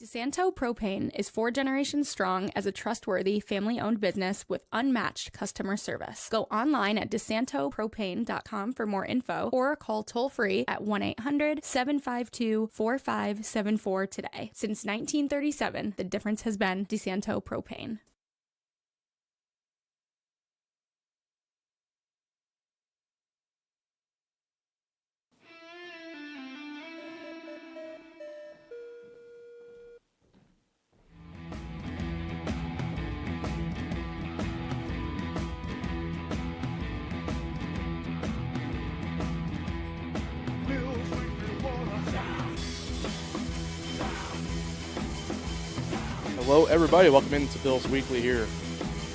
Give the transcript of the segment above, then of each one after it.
DeSanto Propane is 4 generations strong as a trustworthy, family-owned business with unmatched customer service. Go online at DeSantoPropane.com for more info or call toll-free at 1-800-752-4574 today. Since 1937, the difference has been DeSanto Propane. Hello, everybody. Welcome into Bills Weekly here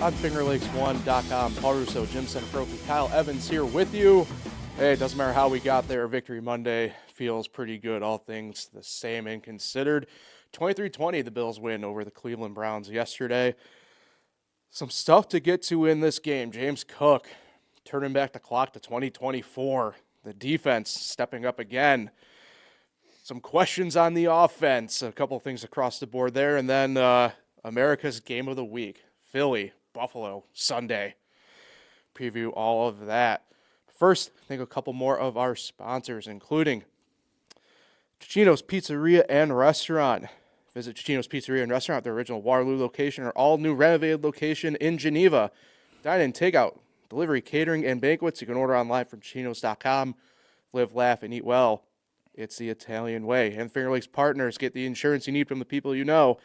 on FingerLakes1.com. Paul Russo, Jim Centrofi, Kyle Evans here with you. Hey, it doesn't matter how we got there. Victory Monday feels pretty good, all things the same and considered. 23-20, the Bills win over the Cleveland Browns yesterday. Some stuff to get to in this game. James Cook turning back the clock to 2024. The defense stepping up again. Some questions on the offense, a couple of things across the board there, and then America's Game of the Week, Philly, Buffalo, Sunday. Preview all of that. First, I think a couple more of our sponsors, including Cicino's Pizzeria and Restaurant. Visit Cicino's Pizzeria and Restaurant, their original Waterloo location, or all-new renovated location in Geneva. Dine-in, takeout, delivery, catering, and banquets. You can order online from Cicinos.com. Live, laugh, and eat well. It's the Italian way. And Finger Lakes Partners, get the insurance you need from the people you know.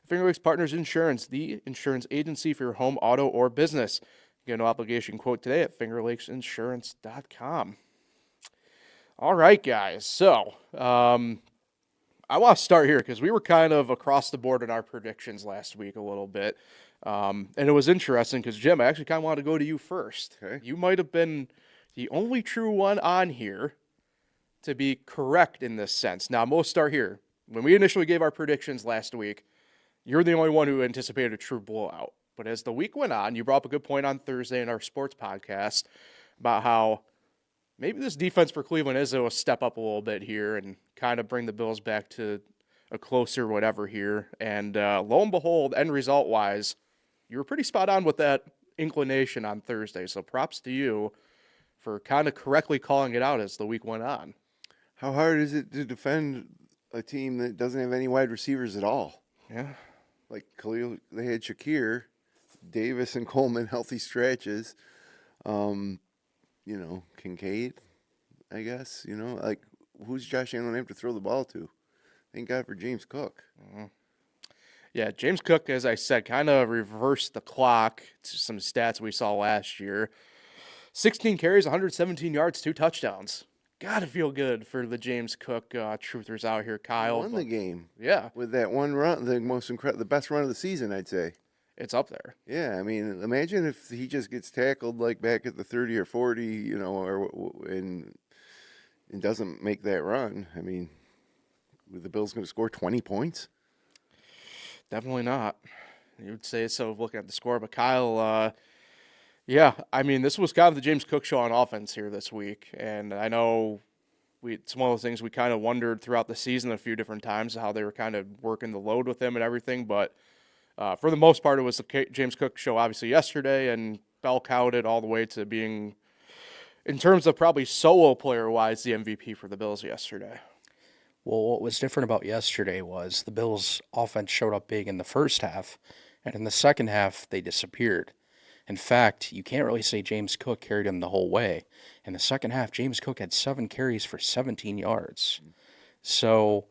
Finger Lakes Partners Insurance, the insurance agency for your home, auto, or business. Get a no obligation quote today at fingerlakesinsurance.com. All right, guys. So, I want to start here because we were kind of across the board in our predictions last week a little bit. And it was interesting because, Jim, I actually kind of wanted to go to you first. Okay? You might have been the only true one on here to be correct in this sense. Now, we'll start here. When we initially gave our predictions last week, you're the only one who anticipated a true blowout. But as the week went on, you brought up a good point on Thursday in our sports podcast about how maybe this defense for Cleveland is a step up a little bit here and kind of bring the Bills back to a closer whatever here. And lo and behold, end result-wise, you were pretty spot on with that inclination on Thursday. So props to you for kind of correctly calling it out as the week went on. How hard is it to defend a team that doesn't have any wide receivers at all? Yeah. Like Khalil, they had Shakir, Davis, and Coleman healthy stretches. Kincaid, I guess. Like who's Josh Allen have to throw the ball to? Thank God for James Cook. Mm-hmm. Yeah, James Cook, as I said, kind of reversed the clock to some stats we saw last year. 16 carries, 117 yards, 2 touchdowns. Gotta feel good for the James Cook truthers out here, Kyle. Won the game. Yeah. With that one run, the best run of the season, I'd say. It's up there. Yeah, I mean, imagine if he just gets tackled like back at the 30 or 40, and doesn't make that run. I mean, were the Bills going to score 20 points? Definitely not. You would say so looking at the score, but Kyle, yeah, I mean, this was kind of the James Cook show on offense here this week, and I know it's one of those things we kind of wondered throughout the season a few different times how they were kind of working the load with him and everything, but for the most part, it was the James Cook show obviously yesterday, and bell cowed it all the way to being, in terms of probably solo player-wise, the MVP for the Bills yesterday. Well, what was different about yesterday was the Bills' offense showed up big in the first half, and in the second half, they disappeared. In fact, you can't really say James Cook carried him the whole way. In the second half, James Cook had 7 carries for 17 yards. So,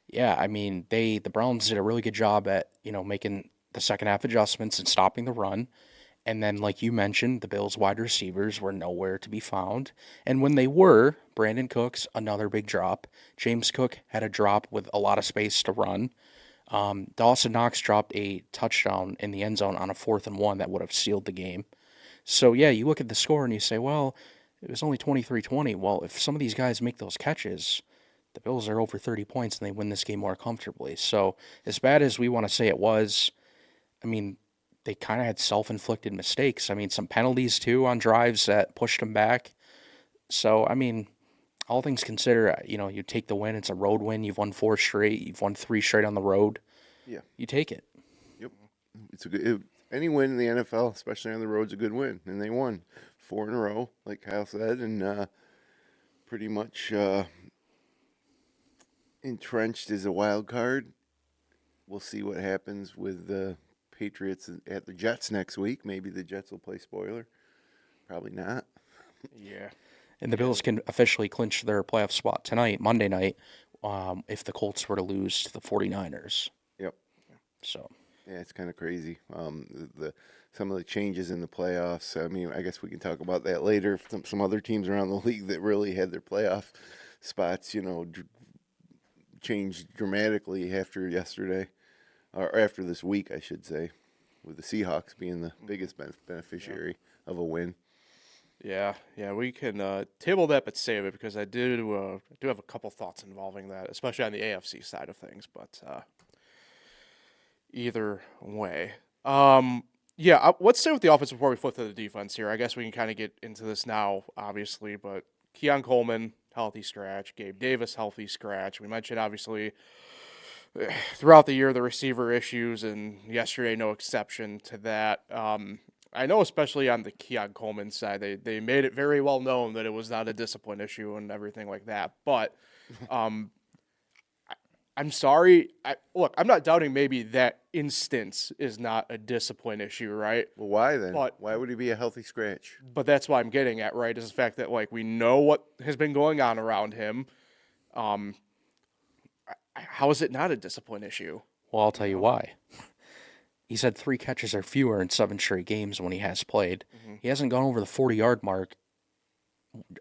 yeah, I mean, the Browns did a really good job at, making the second half adjustments and stopping the run. And then, like you mentioned, the Bills' wide receivers were nowhere to be found. And when they were, Brandon Cooks, another big drop. James Cook had a drop with a lot of space to run. Dawson Knox dropped a touchdown in the end zone on a 4th and 1 that would have sealed the game. So, yeah, you look at the score and you say, well, it was only 23-20. Well, if some of these guys make those catches, the Bills are over 30 points and they win this game more comfortably. So, as bad as we want to say it was, I mean, they kind of had self-inflicted mistakes. I mean, some penalties, too, on drives that pushed them back. So, I mean, all things considered, you take the win. It's a road win. You've won 4 straight. You've won 3 straight on the road. Yeah. you take it. Yep. It's a good any win in the NFL, especially on the road, is a good win, and they won 4 in a row, like Kyle said, and pretty much entrenched as a wild card. We'll see what happens with the Patriots at the Jets next week. Maybe the Jets will play spoiler. Probably not. Yeah. And the Bills can officially clinch their playoff spot tonight, Monday night, if the Colts were to lose to the 49ers. Yep. So, Yeah, it's kind of crazy. The some of the changes in the playoffs. I mean, I guess we can talk about that later. Some other teams around the league that really had their playoff spots, changed dramatically after yesterday, or after this week, I should say, with the Seahawks being the biggest beneficiary of a win. Yeah, we can table that but save it because I do have a couple thoughts involving that, especially on the AFC side of things. But either way, let's stay with the offense before we flip to the defense here. I guess we can kind of get into this now, obviously. But Keon Coleman, healthy scratch. Gabe Davis, healthy scratch. We mentioned obviously throughout the year the receiver issues, and yesterday no exception to that. I know especially on the Keon Coleman side, they made it very well known that it was not a discipline issue and everything like that. But I'm sorry. Look, I'm not doubting maybe that instance is not a discipline issue, right? Well, why then? But Why would he be a healthy scratch? But that's what I'm getting at, right? Is the fact that like we know what has been going on around him. How is it not a discipline issue? well, I'll tell you why. He's had 3 catches or fewer in 7 straight games when he has played. Mm-hmm. He hasn't gone over the 40-yard mark,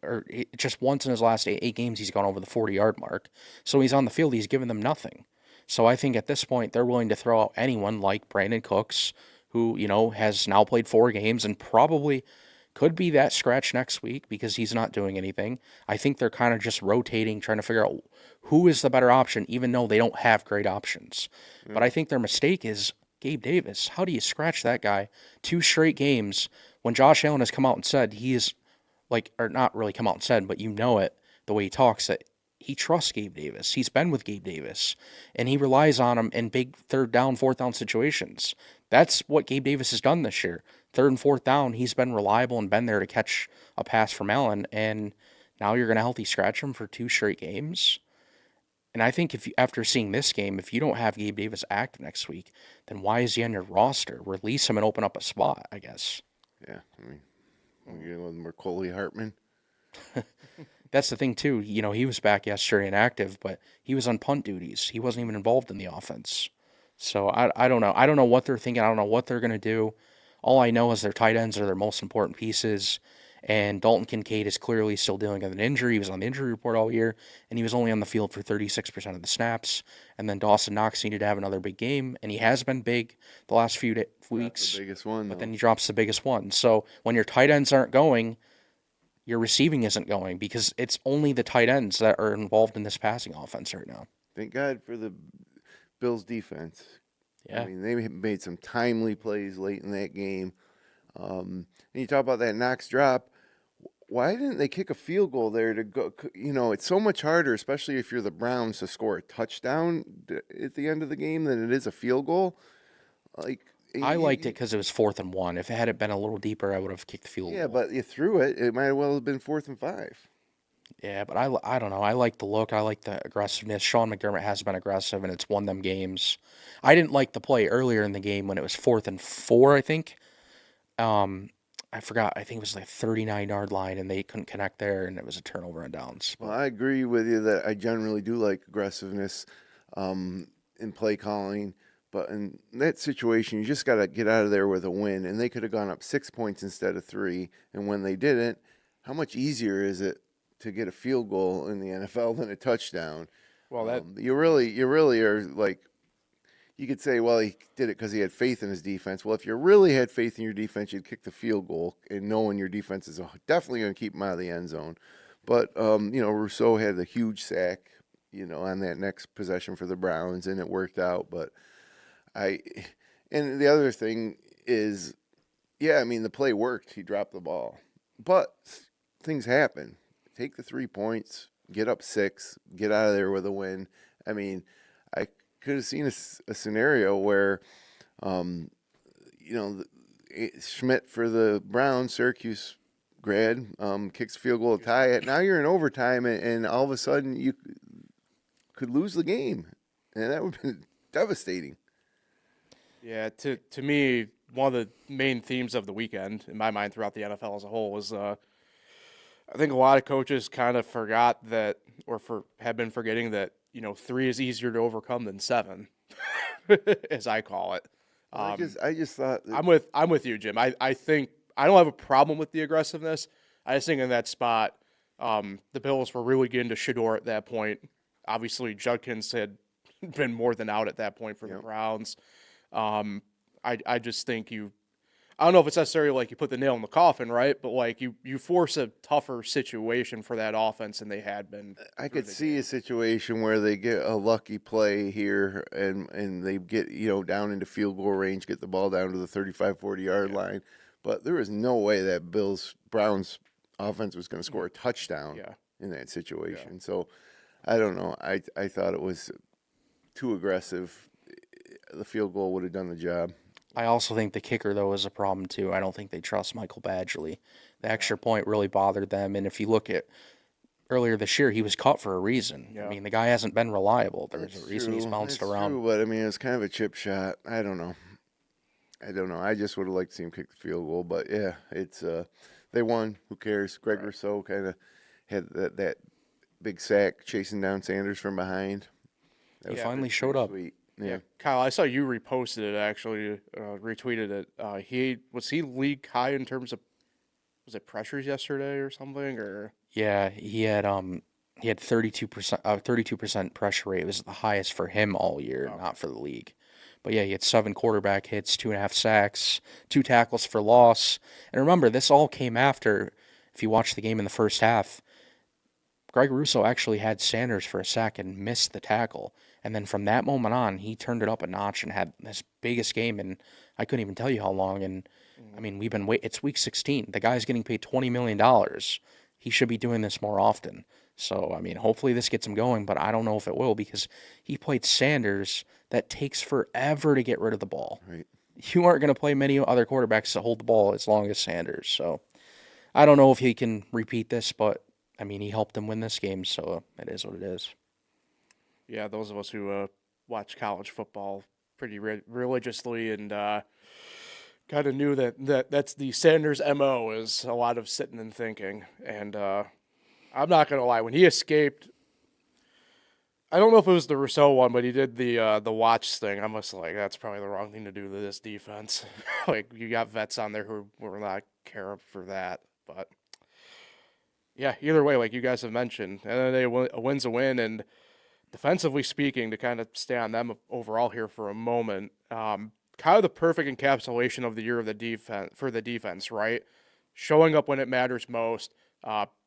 or just once in his last 8 games he's gone over the 40-yard mark. So he's on the field, he's given them nothing. So I think at this point they're willing to throw out anyone like Brandon Cooks, who, has now played 4 games and probably could be that scratch next week because he's not doing anything. I think they're kind of just rotating, trying to figure out who is the better option, even though they don't have great options. But I think their mistake is Gabe Davis. How do you scratch that guy 2 straight games when Josh Allen has come out and said he is or not really come out and said, but it the way he talks, that he trusts Gabe Davis. He's been with Gabe Davis, and he relies on him in big 3rd down, 4th down situations. That's what Gabe Davis has done this year. 3rd and 4th down, he's been reliable and been there to catch a pass from Allen, and now you're going to healthy scratch him for 2 straight games? And I think after seeing this game, if you don't have Gabe Davis active next week, then why is he on your roster? Release him and open up a spot, I guess. Yeah, I mean, we're going with Macaulay Hartman. That's the thing, too. He was back yesterday and active, but he was on punt duties. He wasn't even involved in the offense. So I don't know. I don't know what they're thinking. I don't know what they're going to do. All I know is their tight ends are their most important pieces. And Dalton Kincaid is clearly still dealing with an injury. He was on the injury report all year, and he was only on the field for 36% of the snaps. And then Dawson Knox needed to have another big game, and he has been big the last few weeks. That's the biggest one, but though. then he drops the biggest one. So when your tight ends aren't going, your receiving isn't going because it's only the tight ends that are involved in this passing offense right now. Thank God for the Bills' defense. Yeah. I mean, they made some timely plays late in that game. And you talk about that Knox drop. Why didn't they kick a field goal there to go? It's so much harder, especially if you're the Browns, to score a touchdown at the end of the game than it is a field goal. I liked it because it was 4th and 1. If it had been a little deeper, I would have kicked the field goal. Yeah, but you threw it. It might as well have been 4th and 5. Yeah, but I don't know. I like the look. I like the aggressiveness. Sean McDermott has been aggressive, and it's won them games. I didn't like the play earlier in the game when it was 4th and 4, I think. I forgot. I think it was like 39-yard line, and they couldn't connect there, and it was a turnover on downs. Well, I agree with you that I generally do like aggressiveness in play calling. But in that situation, you just got to get out of there with a win. And they could have gone up 6 points instead of 3. And when they didn't, how much easier is it to get a field goal in the NFL than a touchdown? Well, you really are like, you could say, well, he did it because he had faith in his defense. Well, if you really had faith in your defense, you'd kick the field goal and knowing your defense is definitely going to keep him out of the end zone. But, Rousseau had a huge sack, on that next possession for the Browns, and it worked out. But and the other thing is, the play worked. He dropped the ball. But things happen. Take the 3 points, get up 6, get out of there with a win. I mean, could have seen a scenario where, Schmidt for the Browns, Syracuse grad, kicks a field goal to tie it. Now you're in overtime, and all of a sudden you could lose the game, and that would have been devastating. Yeah, to me, one of the main themes of the weekend, in my mind, throughout the NFL as a whole, was I think a lot of coaches kind of forgot that, or have been forgetting that 3 is easier to overcome than 7, as I call it. I just thought I'm with you, Jim. I think I don't have a problem with the aggressiveness. I just think in that spot, the Bills were really getting to Shador at that point. Obviously, Judkins had been more than out at that point for the Browns. I just think I don't know if it's necessarily like you put the nail in the coffin, right? But like you force a tougher situation for that offense than they had been. I could see a situation where they get a lucky play here and they get, down into field goal range, get the ball down to the 35, 40-yard line. But there was no way that Browns offense was going to score a touchdown in that situation. Yeah. So I don't know. I thought it was too aggressive. The field goal would have done the job. I also think the kicker, though, is a problem, too. I don't think they trust Michael Badgley. The extra point really bothered them, and if you look at earlier this year, he was cut for a reason. Yeah. I mean, the guy hasn't been reliable. There's a reason he's bounced around. True, but, I mean, it was kind of a chip shot. I don't know. I just would have liked to see him kick the field goal, but, yeah, it's they won. Who cares? Greg Rousseau kind of had that big sack chasing down Sanders from behind. He finally showed up. Sweet. Yeah, Kyle, I saw you reposted it, actually, retweeted it. Was he league high in terms of, was it pressures yesterday or something? Or yeah, he had 32% pressure rate. It was the highest for him all year, not for the league. But yeah, he had 7 quarterback hits, 2.5 sacks, 2 tackles for loss. And remember, this all came after, if you watch the game in the first half, Greg Rousseau actually had Sanders for a sack and missed the tackle. And then from that moment on, he turned it up a notch and had his biggest game in, I couldn't even tell you how long. And, I mean, it's week 16. The guy's getting paid $20 million. He should be doing this more often. So, I mean, hopefully this gets him going, but I don't know if it will because he played Sanders. That takes forever to get rid of the ball. Right. You aren't going to play many other quarterbacks to hold the ball as long as Sanders. So, I don't know if he can repeat this, but, I mean, he helped them win this game, so it is what it is. Yeah, those of us who watch college football pretty religiously and kind of knew that's the Sanders MO is a lot of sitting and thinking. And I'm not going to lie, when he escaped, I don't know if it was the Rousseau one, but he did the watch thing. I'm just like, that's probably the wrong thing to do to this defense. Like, you got vets on there who were not care for that. But, yeah, either way, like you guys have mentioned, and then a win's a win, and defensively speaking, to kind of stay on them overall here for a moment, kind of the perfect encapsulation of the year of the defense for the defense, right? Showing up when it matters most,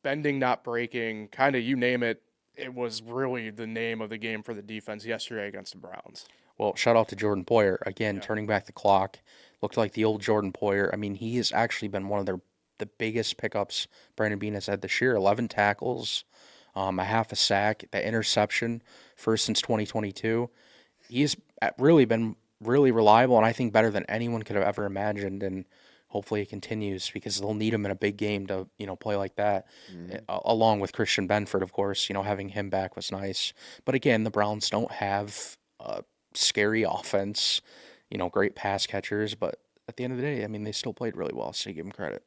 bending, not breaking, kind of you name it. It was really the name of the game for the defense yesterday against the Browns. Well, shout out to Jordan Poyer again, turning back the clock. Looked like the old Jordan Poyer. I mean, he has actually been one of the biggest pickups Brandon Beane has had this year. 11 tackles. A half a sack, the interception, first since 2022. He's really been really reliable, and I think better than anyone could have ever imagined. And hopefully it continues because they'll need him in a big game to play like that. Along with Christian Benford, of course. Having him back was nice. But again, the Browns don't have a scary offense. Great pass catchers, but at the end of the day, I mean, they still played really well, so you give them credit.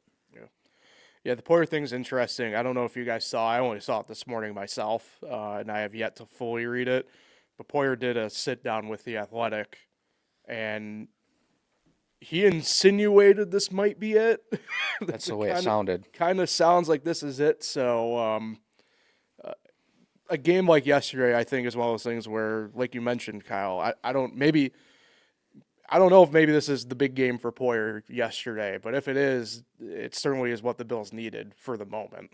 Yeah, the Poyer thing's interesting. I don't know if you guys saw. I only saw it this morning myself, and I have yet to fully read it. But Poyer did a sit-down with The Athletic, and he insinuated this might be it. That's the way it sounded. Kind of sounds like this is it. So a game like yesterday, I think, is one of those things where, like you mentioned, Kyle, I don't know if maybe this is the big game for Poyer yesterday, but if it is, it certainly is what the Bills needed for the moment.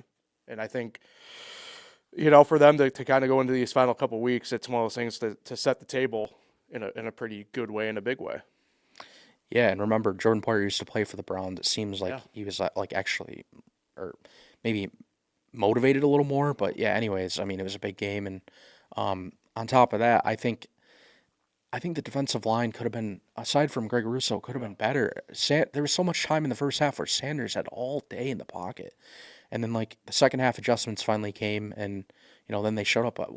And I think, for them to kind of go into these final couple weeks, it's one of those things to set the table in a pretty good way, in a big way. Yeah, and remember, Jordan Poyer used to play for the Browns. It seems like he was actually, or maybe motivated a little more. But yeah, anyways, I mean, it was a big game, and on top of that, I think I think the defensive line could have been, aside from Greg Russo, could have been better. There was so much time in the first half where Sanders had all day in the pocket. And then, like, the second half adjustments finally came, and, then they showed up. But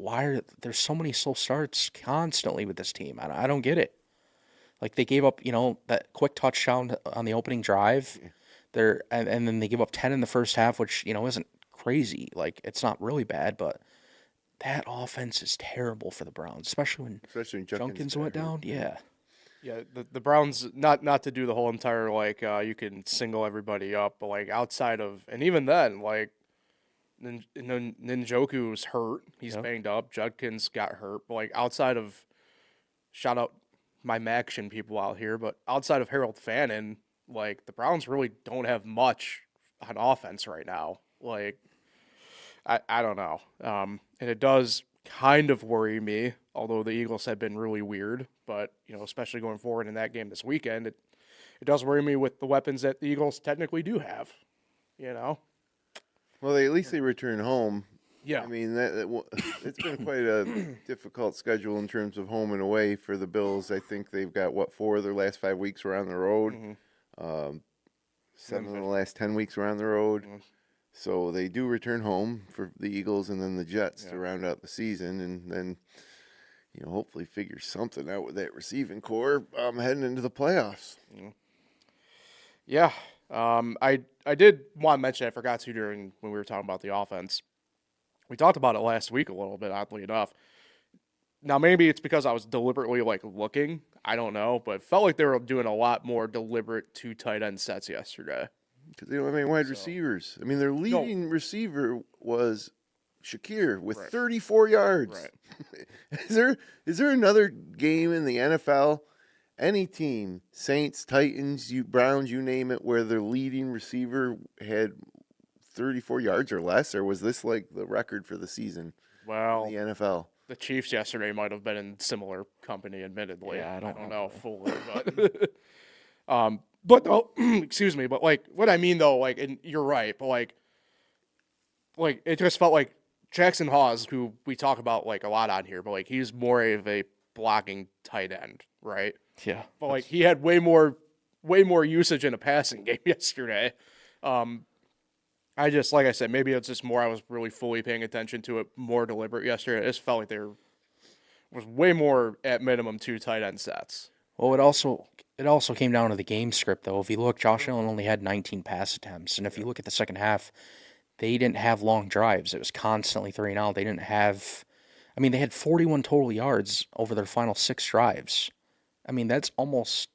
there's so many slow starts constantly with this team? I don't get it. Like, they gave up, that quick touchdown on the opening drive. And then they give up 10 in the first half, which, isn't crazy. Like, it's not really bad, but that offense is terrible for the Browns, especially when Junkins went down. Yeah. Yeah, the Browns, not to do the whole entire, like, you can single everybody up, but, like, outside of, and even then, like, Njoku's hurt. He's banged up. Judkins got hurt. But, like, outside of, shout out my Maction people out here, but outside of Harold Fannin, like, the Browns really don't have much on offense right now. Like, I don't know. And it does kind of worry me, although the Eagles have been really weird. But, especially going forward in that game this weekend, it does worry me with the weapons that the Eagles technically do have, Well, at least they return home. Yeah. I mean, it's been quite a difficult schedule in terms of home and away for the Bills. I think they've got, 4 of their last 5 weeks were on the road. Mm-hmm. 7 of the last 10 weeks were on the road. Mm-hmm. So they do return home for the Eagles and then the Jets to round out the season, and then hopefully figure something out with that receiving core heading into the playoffs. Yeah. I did want to mention, I forgot to during when we were talking about the offense. We talked about it last week a little bit, oddly enough. Now, maybe it's because I was deliberately, like, looking. I don't know, but it felt like they were doing a lot more deliberate 2 tight end sets yesterday. Because they don't have any wide receivers. I mean, their leading receiver was Shakir with 34 yards. Right. Is there another game in the NFL, any team, Saints, Titans, Browns, you name it, where their leading receiver had 34 yards or less? Or was this like the record for the season in the NFL? The Chiefs yesterday might have been in similar company, admittedly. Yeah, I don't know fully, but but no, excuse me, but, like, what I mean though, like, and you're right, but like it just felt like Jackson Hawes, who we talk about, like, a lot on here, but, like, he's more of a blocking tight end, right? Yeah. But, like, he had way more usage in a passing game yesterday. I just, like I said, maybe it's just more I was really fully paying attention to it, more deliberate yesterday. It just felt like there was way more, at minimum, 2 tight end sets. Well, it also came down to the game script, though. If you look, Josh Allen only had 19 pass attempts, and if you look at the second half, they didn't have long drives. It was constantly 3 and out. They didn't have, they had 41 total yards over their final 6 drives. I mean, that's almost,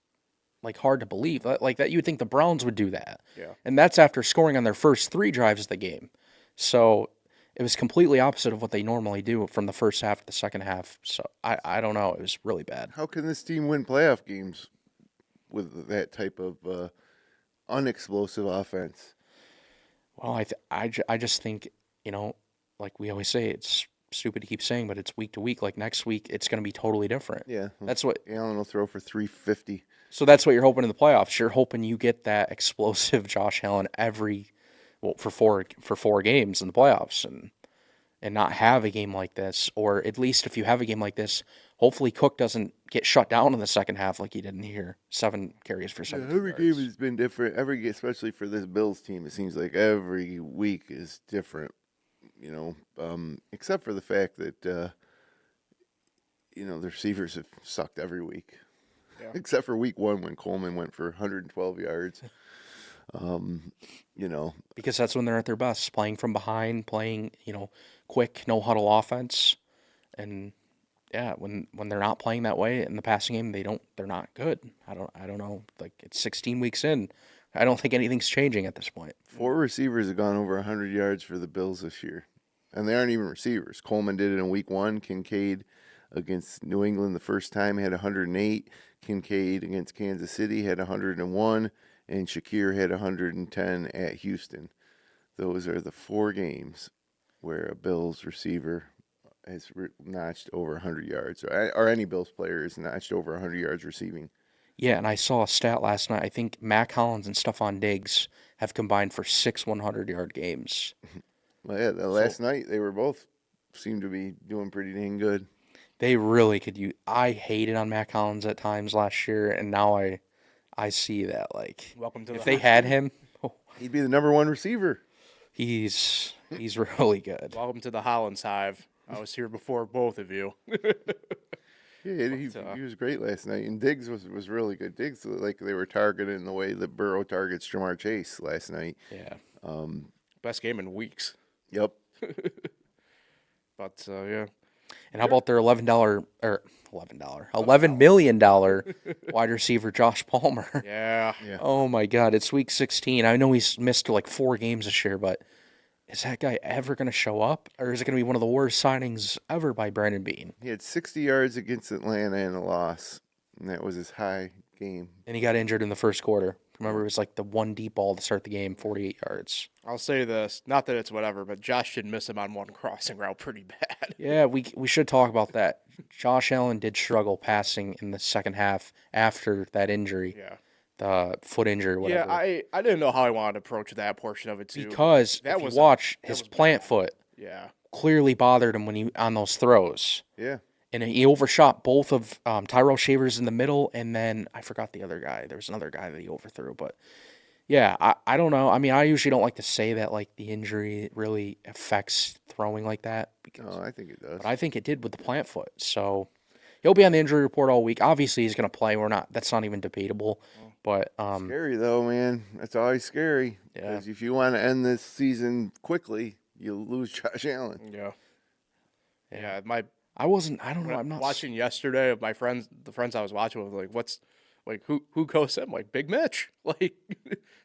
like, hard to believe. Like that, you would think the Browns would do that. Yeah. And that's after scoring on their first 3 drives of the game. So it was completely opposite of what they normally do from the first half to the second half. So I don't know. It was really bad. How can this team win playoff games with that type of unexplosive offense? Well, I just think, like we always say, it's stupid to keep saying, but it's week to week. Like next week, it's going to be totally different. Yeah. That's what Allen will throw for 350. So that's what you're hoping in the playoffs. You're hoping you get that explosive Josh Allen for 4 games in the playoffs and not have a game like this, or at least if you have a game like this, hopefully Cook doesn't get shut down in the second half like he did in here. 7 carries for 7 every yards. game has been different. Especially for this Bills team, it seems like every week is different. Except for the fact that the receivers have sucked every week. Yeah. Except for week 1 when Coleman went for 112 yards. Because that's when they're at their best, playing from behind, playing, quick, no huddle offense. And yeah, when they're not playing that way in the passing game, they're not good. I don't know. Like, it's 16 weeks in. I don't think anything's changing at this point. 4 receivers have gone over 100 yards for the Bills this year. And they aren't even receivers. Coleman did it in week 1. Kincaid against New England the first time had 108. Kincaid against Kansas City had 101. And Shakir had 110 at Houston. Those are the 4 games where a Bills receiver has notched over 100 yards, or any Bills player has notched over 100 yards receiving. Yeah, and I saw a stat last night. I think Matt Collins and Stephon Diggs have combined for 6 100-yard games. Well, yeah, last night they were both seemed to be doing pretty dang good. They really could use. I hated on Matt Collins at times last year, and now I see that like Welcome to if the they hot had seat. him, He'd be the number one receiver. he's really good. Welcome to the Hollins Hive. I was here before both of you. Yeah, he was great last night, and Diggs was really good. Diggs, like they were targeting the way that Burrow targets Jamar Chase last night. Yeah. Best game in weeks. Yep. But yeah, And how about their $11 million wide receiver Josh Palmer? yeah. Oh my God, it's week 16. I know he's missed like 4 games this year, but is that guy ever going to show up, or is it going to be one of the worst signings ever by Brandon Beane? He had 60 yards against Atlanta in a loss, and that was his high game. And he got injured in the first quarter. Remember, it was like the one deep ball to start the game, 48 yards. I'll say this, not that it's whatever, but Josh did miss him on one crossing route pretty bad. Yeah, we should talk about that. Josh Allen did struggle passing in the second half after that injury, Yeah. the foot injury, whatever. Yeah, I didn't know how I wanted to approach that portion of it too. Because That if was- you watch, that his was plant foot Yeah. clearly bothered him when he on those throws. Yeah. And he overshot both of Tyrell Shavers in the middle, and then I forgot the other guy. There was another guy that he overthrew, but yeah, I don't know. I mean, I usually don't like to say that like the injury really affects throwing like that, because No, I think it does. but I think it did with the plant foot. So he'll be on the injury report all week. Obviously, he's going to play. That's not even debatable. But Scary though, man. That's always scary. Yeah. Because if you want to end this season quickly, you'll lose Josh Allen. Yeah. Yeah. I don't know. I'm not watching yesterday. My friends, the friends I was watching with, like, who coached him? Like, Big Mitch. Like,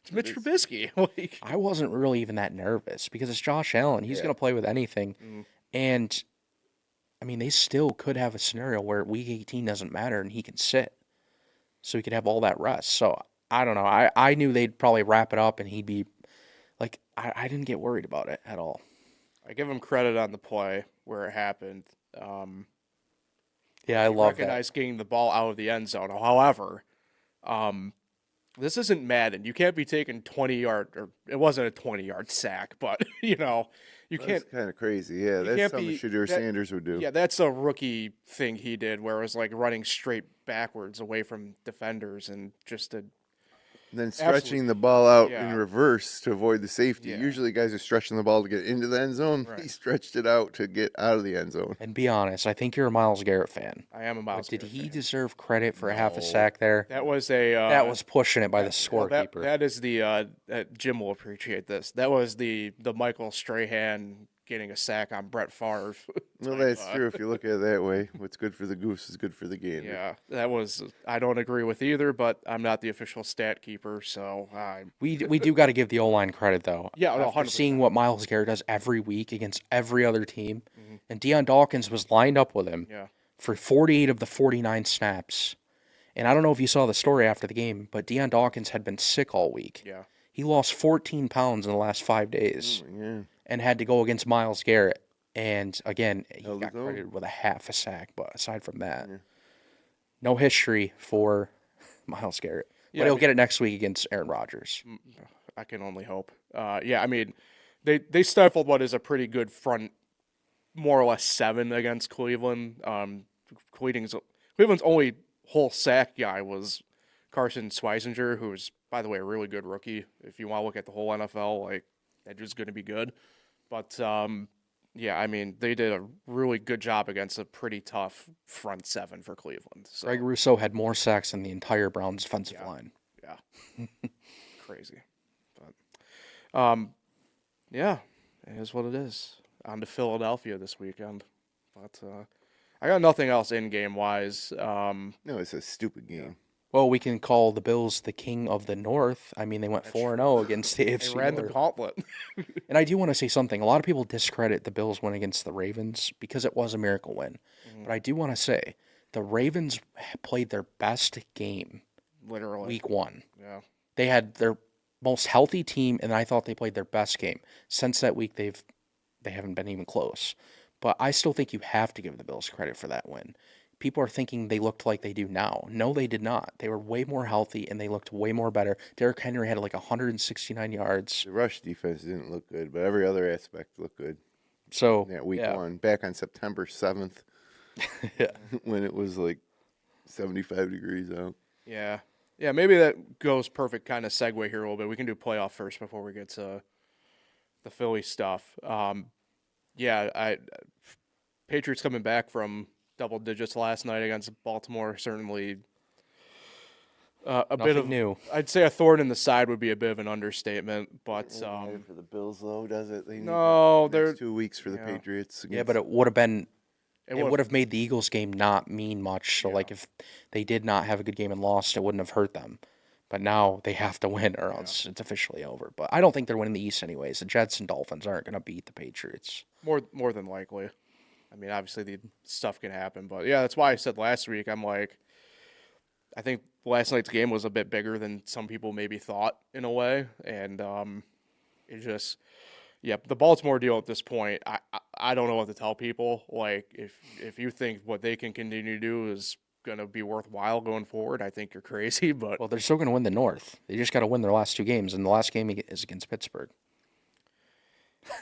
it's Mitch Trubisky. Like, I wasn't really even that nervous because it's Josh Allen. He's going to play with anything. And, I mean, they still could have a scenario where week 18 doesn't matter and he can sit. So he could have all that rest. So, I don't know. I knew they'd probably wrap it up and he'd be, like, I didn't get worried about it at all. I give him credit on the play where it happened. Yeah, I love that. Recognize getting the ball out of the end zone. However, this isn't Madden. You can't be taking 20-yard, or it wasn't a 20-yard sack, but you can't. That's kind of crazy. Yeah, that's can't something be- Shadur that- Sanders would do. Yeah, that's a rookie thing he did, where it was like running straight backwards away from defenders and just a And then stretching the ball out Yeah. in reverse to avoid the safety. Yeah. Usually guys are stretching the ball to get into the end zone. Right. He stretched it out to get out of the end zone. And be honest, I think you're a Miles Garrett fan. I am a Miles. Did Garrett he fan. deserve credit for a half a No. sack there? That was a. That was pushing it by the well, scorekeeper. that is the. Jim will appreciate this. That was the Michael Strahan getting a sack on Brett Favre. Well, that's true if you look at it that way. What's good for the goose is good for the gander. Yeah, that was. I don't agree with either, but I'm not the official stat keeper, so We do got to give the O-line credit, though. Yeah, no, After 100%. seeing what Miles Garrett does every week against every other team. And Deion Dawkins was lined up with him Yeah. for 48 of the 49 snaps. And I don't know if you saw the story after the game, but Deion Dawkins had been sick all week. Yeah. He lost 14 pounds in the last 5 days Yeah. and had to go against Miles Garrett. And again, he Held got his own. credited with a half a sack. But aside from that, no history for Miles Garrett. Yeah, But I he'll mean- get it next week against Aaron Rodgers. I can only hope. Yeah, I mean, they stifled what is a pretty good front, more or less 7 against Cleveland. Cleveland's only whole sack guy was Carson Schweizinger, who's, by the way, a really good rookie. If you want to look at the whole NFL, like, that dude's going to be good. But yeah, I mean, they did a really good job against a pretty tough front 7 for Cleveland. So, Greg Rousseau had more sacks than the entire Browns defensive line. yeah, crazy. But yeah, it is what it is. On to Philadelphia this weekend, but I got nothing else in game wise. No, it's a stupid game. Well, we can call the Bills the king of the North. I mean, they went 4-0 against the They AFC ran the North. gauntlet. And I do want to say something. A lot of people discredit the Bills win against the Ravens because it was a miracle win. But I do want to say the Ravens played their best game Literally. week 1. Yeah. They had their most healthy team, and I thought they played their best game. Since that week, they haven't been even close. But I still think you have to give the Bills credit for that win. People are thinking they looked like they do now. No, they did not. They were way more healthy, and they looked way more better. Derrick Henry had like 169 yards. The rush defense didn't look good, but every other aspect looked good. So, That week yeah. 1, back on September 7th. Yeah. when it was like 75 degrees out. Yeah. Yeah, maybe that goes perfect kind of segue here a little bit. We can do playoff first before we get to the Philly stuff. Patriots coming back from double digits last night against Baltimore, certainly a bit Nothing of new. I'd say a thorn in the side would be a bit of an understatement, but Doesn't matter for the Bills, though, does it? They need no, the next they're 2 weeks for the yeah. Patriots. Yeah, against- but it would have been. It would've- would have made the Eagles game not mean much. So, Yeah. like, if they did not have a good game and lost, it wouldn't have hurt them. But now they have to win, or else it's officially over. But I don't think they're winning the East anyways. The Jets and Dolphins aren't going to beat the Patriots. more than likely. I mean, obviously the stuff can happen, but yeah, that's why I said last week. I'm like, I think last night's game was a bit bigger than some people maybe thought in a way, and it just, yeah, the Baltimore deal at this point, I don't know what to tell people. Like, if you think what they can continue to do is going to be worthwhile going forward, I think you're crazy. But Well, they're still going to win the North. They just got to win their last 2 games, and the last game is against Pittsburgh.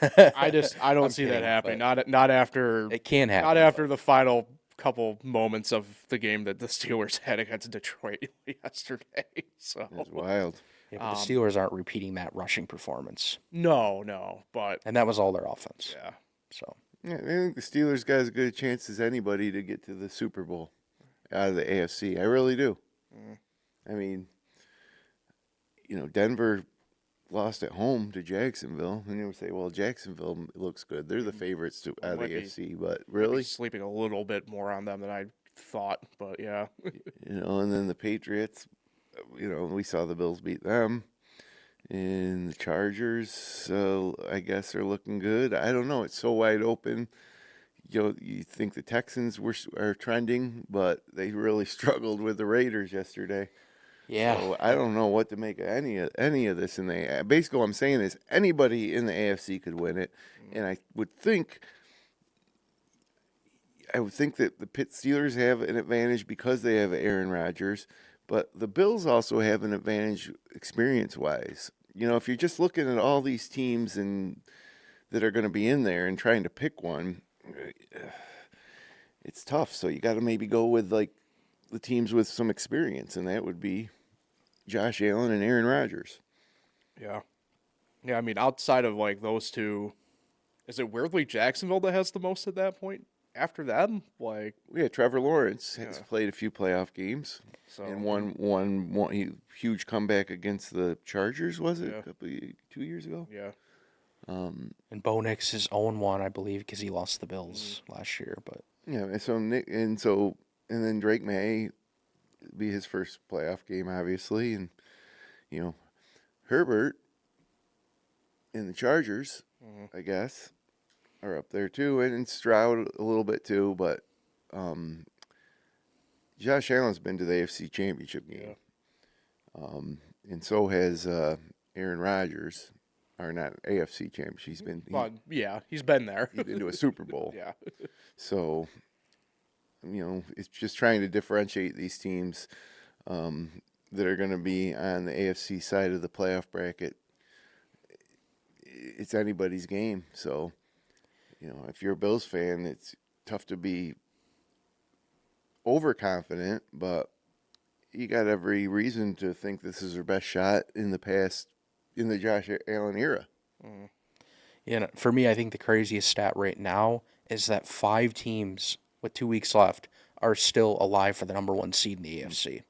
I don't I'm see that kidding, happening. but Not after It can happen. not after the final couple moments of the game that the Steelers had against Detroit yesterday. So That's wild. Yeah, but the Steelers aren't repeating that rushing performance, no, but and that was all their offense. yeah. So Yeah, I think the Steelers got as good a chance as anybody to get to the Super Bowl out of the AFC. I really do. I mean, Denver lost at home to Jacksonville, and you would say, well, Jacksonville looks good. They're the favorites out of the Might be- AFC, but Really really? sleeping a little bit more on them than I thought, but yeah. And then the Patriots, we saw the Bills beat them. And the Chargers, I guess, are looking good. I don't know. It's so wide open. You think the Texans are trending, but they really struggled with the Raiders yesterday. yeah, So I don't know what to make of any of this. Basically, what I'm saying is anybody in the AFC could win it, and I would think that the Pitt Steelers have an advantage because they have Aaron Rodgers, but the Bills also have an advantage experience-wise. If you're just looking at all these teams that are going to be in there and trying to pick one, it's tough. So you got to maybe go with like the teams with some experience, and that would be Josh Allen and Aaron Rodgers. Yeah. Yeah, I mean, outside of like those two, is it weirdly Jacksonville that has the most at that point? After them, like, Yeah, Trevor Lawrence has played a few playoff games so and one huge comeback against the Chargers. Was it Yeah. 2 years ago? Yeah. and Bo Nix is 0-1, I believe, because he lost the Bills last year. But Yeah, and then Drake May be his first playoff game, obviously, and Herbert and the Chargers, I guess, are up there too, and Stroud a little bit too, but Josh Allen's been to the AFC Championship game, and so has Aaron Rodgers, or not AFC Championship. He's been he's been there. he's been to a Super Bowl. Yeah. So, it's just trying to differentiate these teams that are going to be on the AFC side of the playoff bracket. It's anybody's game. So, if you're a Bills fan, it's tough to be overconfident, but you got every reason to think this is their best shot in the Josh Allen era. yeah, for me, I think the craziest stat right now is that 5 teams with 2 weeks left are still alive for the number 1 seed in the AFC.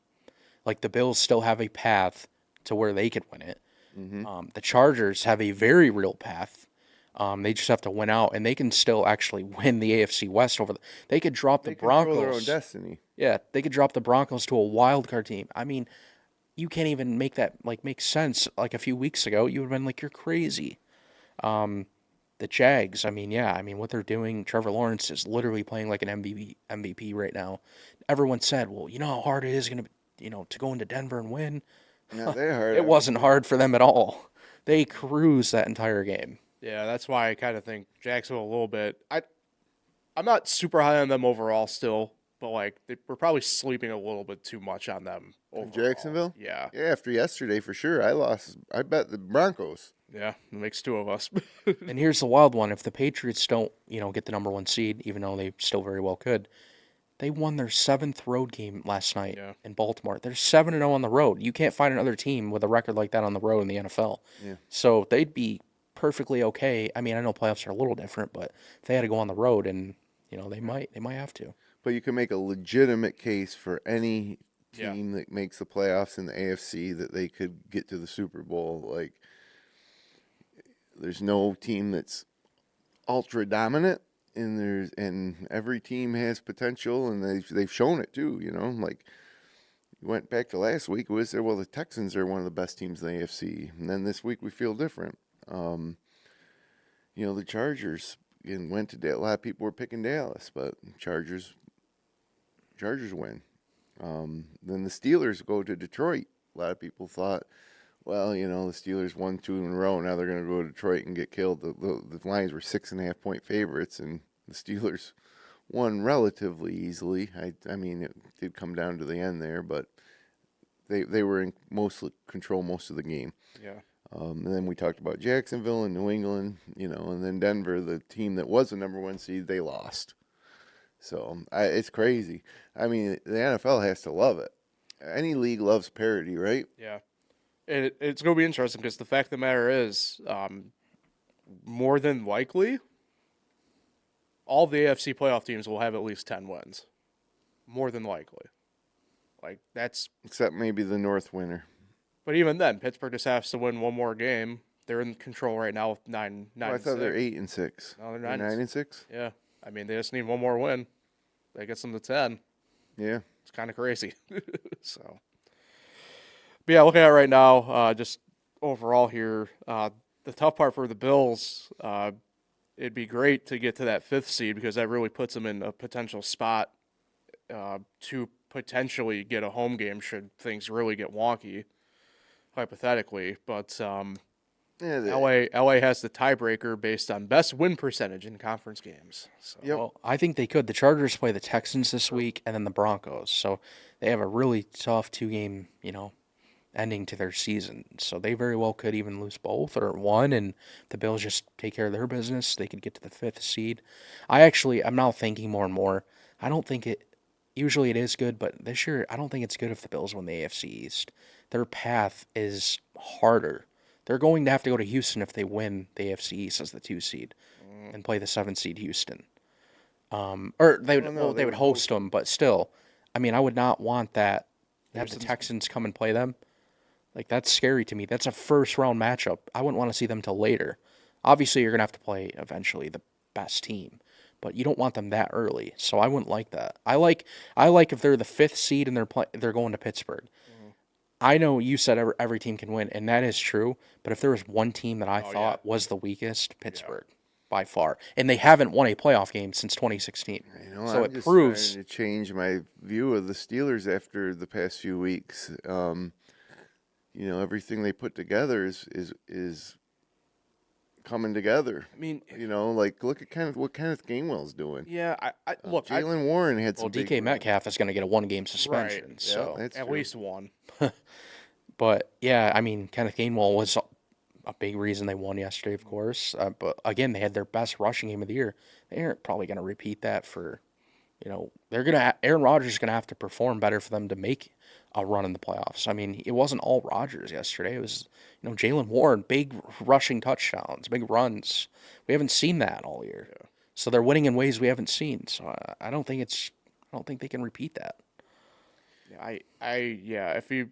Like, the Bills still have a path to where they could win it. The Chargers have a very real path. They just have to win out, and they can still actually win the AFC West they could drop the They control their own Broncos. destiny. Yeah, they could drop the Broncos to a wild card team. I mean, you can't even make that make sense. Like a few weeks ago, you would have been like, you're crazy. The Jags, what they're doing, Trevor Lawrence is literally playing like an MVP right now. Everyone said, well, you know how hard it is going to, to go into Denver and win. Not that hard. It wasn't hard for them at all. They cruised that entire game. Yeah, that's why I kind of think Jacksonville a little bit. I'm not super high on them overall still, but like we're probably sleeping a little bit too much on them overall. Jacksonville? Yeah. Yeah, after yesterday, for sure. I bet the Broncos. Yeah, it makes 2 of us. And here's the wild one. If the Patriots don't, get the number 1 seed, even though they still very well could, They won their 7th road game last night Yeah. in Baltimore. They're 7-0 on the road. You can't find another team with a record like that on the road in the NFL. Yeah. So they'd be perfectly okay. I mean, I know playoffs are a little different, but if they had to go on the road, and they might have to. But you can make a legitimate case for any Yeah. team that makes the playoffs in the AFC that they could get to the Super Bowl. Like, there's no team that's ultra dominant, and every team has potential, and they've shown it too. Like, you went back to last week, we said, well, the Texans are one of the best teams in the AFC, and then this week we feel different. The Chargers, and went to a lot of people were picking Dallas, but Chargers win. Then the Steelers go to Detroit. A lot of people thought, well, the Steelers won 2 in a row. Now they're going to go to Detroit and get killed. The Lions were 6.5-point favorites, and the Steelers won relatively easily. I mean, it did come down to the end there, but they were in control most of the game. Yeah. And then we talked about Jacksonville and New England, and then Denver, the team that was the number 1 seed, they lost. So it's crazy. I mean, the NFL has to love it. Any league loves parity, right? Yeah. It's going to be interesting because the fact of the matter is, more than likely, all the AFC playoff teams will have at least 10 wins. More than likely. Like, that's... Except maybe the North winner. But even then, Pittsburgh just has to win one more game. They're in control right now with 9 I thought they're 8-6. No, they're 9-6? Yeah. I mean, they just need one more win. That gets them to 10. Yeah. It's kind of crazy. So... But yeah, looking at it right now, just overall here, the tough part for the Bills, it'd be great to get to that 5th seed because that really puts them in a potential spot to potentially get a home game should things really get wonky, hypothetically. But LA has the tiebreaker based on best win percentage in conference games. So. Yep. Well, I think they could. The Chargers play the Texans this week and then the Broncos. So they have a really tough 2-game, ending to their season. So they very well could even lose both or one, and the Bills just take care of their business. They could get to the 5th seed. I'm now thinking more and more. I don't think usually it is good, but this year I don't think it's good if the Bills win the AFC East. Their path is harder. They're going to have to go to Houston if they win the AFC East as the 2 seed and play the 7 seed Houston. Or they would host them, but still, I mean, I would not want that. Have the Texans come and play them. Like, that's scary to me. That's a first-round matchup. I wouldn't want to see them till later. Obviously, you're going to have to play, eventually, the best team. But you don't want them that early. So I wouldn't like that. I like if they're the 5th seed and they're going to Pittsburgh. Mm-hmm. I know you said every team can win, and that is true. But if there was one team that I thought was the weakest, Pittsburgh, by far. And they haven't won a playoff game since 2016. So I'm it just proves... trying to change my view of the Steelers after the past few weeks. Everything they put together is coming together. I mean, like, look at what Kenneth Gainwell's doing. Yeah, look. Jalen Warren had some. DK Metcalf is going to get a 1-game suspension. Right. So that's at true. least one. But yeah, I mean, Kenneth Gainwell was a big reason they won yesterday, of course. But again, they had their best rushing game of the year. They aren't probably going to repeat that for, Aaron Rodgers is going to have to perform better for them to make a run in the playoffs. I mean, it wasn't all Rodgers yesterday. It was, Jalen Warren, big rushing touchdowns, big runs. We haven't seen that all year. Yeah. So they're winning in ways we haven't seen. So I don't think they can repeat that. Yeah, if you